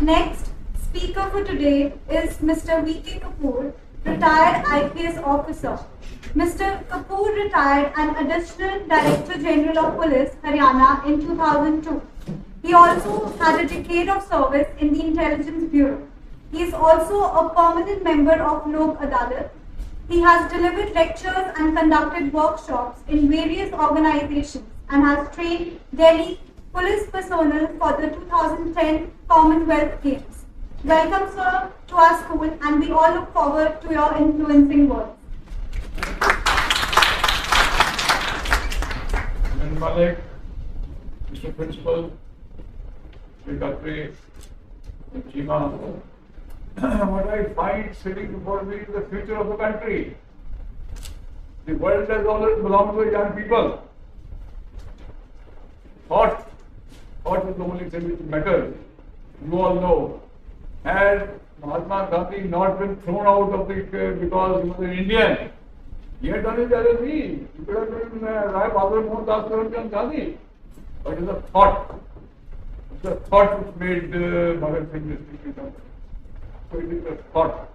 Next speaker for today is Mr. V.K. Kapoor, retired IPS officer. Mr. Kapoor retired an Additional Director General of Police, Haryana in 2002. He also had a decade of service in the Intelligence Bureau. He is also a permanent member of Lok Adalat. He has delivered lectures and conducted workshops in various organizations and has trained Delhi police personnel for the 2010 Commonwealth Games. Welcome, sir, to our school, and we all look forward to your influencing words. Mr. Malik, Mr. Principal, Mr. Khatri, Chima, what I find sitting before me is the future of the country. The world has always belonged to young people. Thought is the only thing which matters. You all know. Had Mahatma Gandhi not been thrown out of the because he was an Indian, he had done his LLB. He could have been Rai Bahadur Mohandas Karamchand Gandhi. But it's a thought. It's a thought which made Bhagat Singh this become. So it is a thought.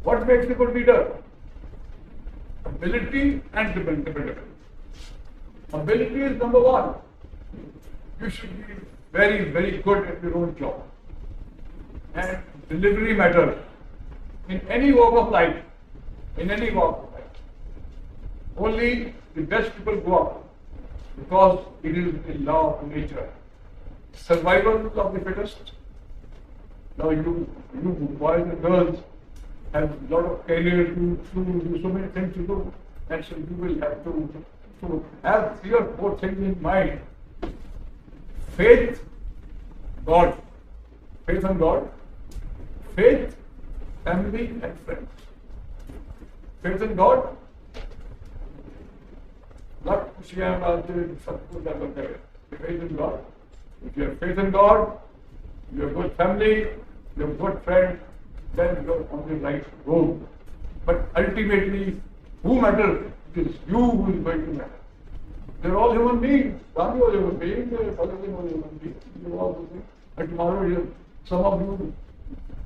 What makes a good leader? Ability and dependability. Ability is number one. You should be very, very good at your own job. And delivery matters in any walk of life. In any walk of life. Only the best people go up because it is the law of nature. Survival of the fittest. Now you boys and girls have a lot of career to do, so many things to do, and so you will have to have 3 or 4 things in mind. Faith, God. Faith on God. Faith, family and friends. Faith in God. Not खुशियाँ बातें सब कुछ करते हैं. Faith in God. If you have faith in God, you have good family, you have good friend, then you are on the right road. But ultimately, who matters? It is you who is going to matter. They are all human beings. Gandhi was a human being, Bhagat Singh was a human being. You all the things. And tomorrow, some of you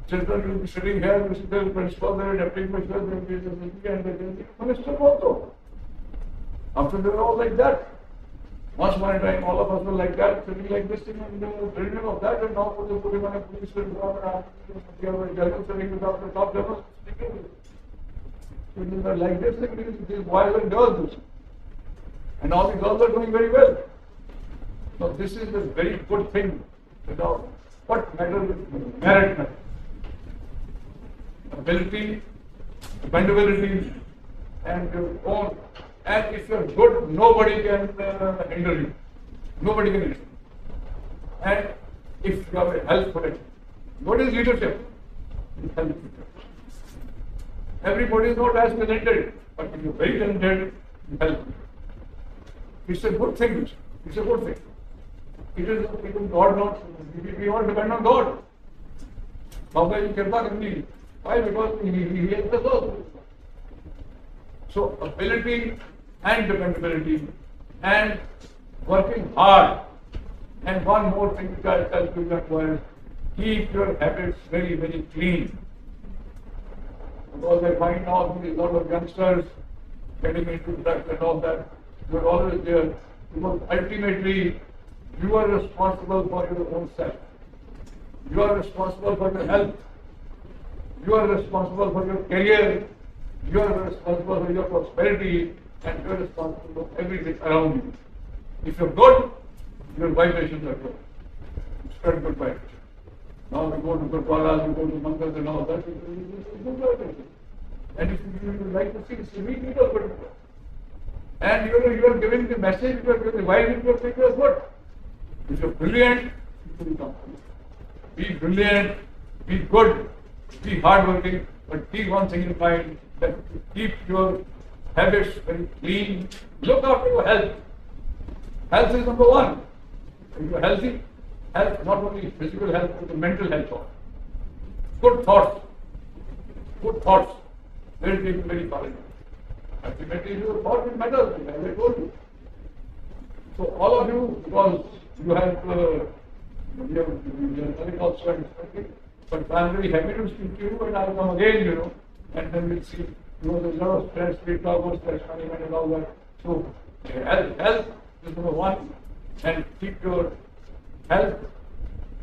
children will be sitting here, Mr. Principal, they are deputy commissioner, they will be the VP and the minister also. After they were all like that. Once upon a time, all of us were like that, sitting like this thing and dreaming of that, and now they put him on a police and we have a general sitting without the top general speaking. So like this thing, these boys and girls. And all the girls are doing very well. So this is a very good thing. Without what matters is merit matters. Ability, dependability, and your own. And if you're good, nobody can hinder you. Nobody can hinder you. And if you have a health potential, what is leadership? It's health potential. Everybody is not as talented, but if you're very talented, you help. It's a good thing. It's a good thing. It is even God not. We all depend on God. Baba ji kirpa karni. Why? Because he has the source. So ability and dependability and working hard. And one more thing which I tell you that was keep your habits very, very clean. Because I find now a lot of youngsters getting into drugs and all that. You're always there. Because ultimately you are responsible for your own self. You are responsible for your health. You are responsible for your career. You are responsible for your prosperity, and you are responsible for everything around you. If you're good, your vibrations are good. Spread good vibration. Now we go to Gurdwaras, we go to Mangas and all that, it's good vibration. And if you like to see meet people, good. And you are giving the message, you are giving the vibe, you are saying you are good. If you're brilliant, you will come. Be brilliant, be good, be hardworking, but keep one thing in mind, that keep your habits very clean. Look after your health. Health is number one. If you are healthy, health, not only physical health, but the mental health also. Good thoughts. Good thoughts. They will take you very far. Ultimately, your thought matters, as I told you. So all of you, because you have You're very also unexpected. But I'm very happy to speak to you, and I'll come again, and then we'll see. There's a lot of stress, we talk about stress management and all that. So, health is number one, and keep your health,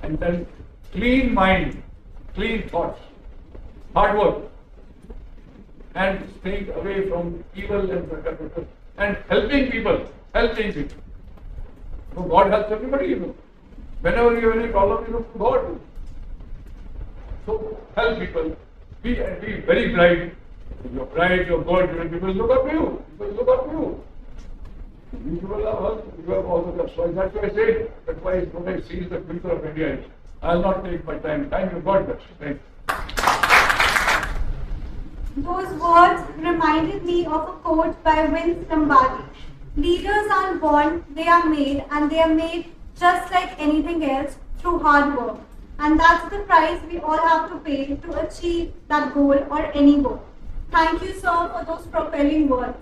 and then clean mind, clean thoughts, hard work, and staying away from evil and helping people, So God helps everybody, Whenever you have any problem, you look to God. So help people, be very bright. You're bright, you're good, people look up to you. You people are you have all the best. So that's why I say, that's why what I see is the future of India. I'll not take my time. Thank you, God bless. Thank you. Those words reminded me of a quote by Vince Lombardi. Leaders aren't born, they are made, and they are made just like anything else through hard work. And that's the price we all have to pay to achieve that goal or any goal. Thank you, sir, for those propelling words.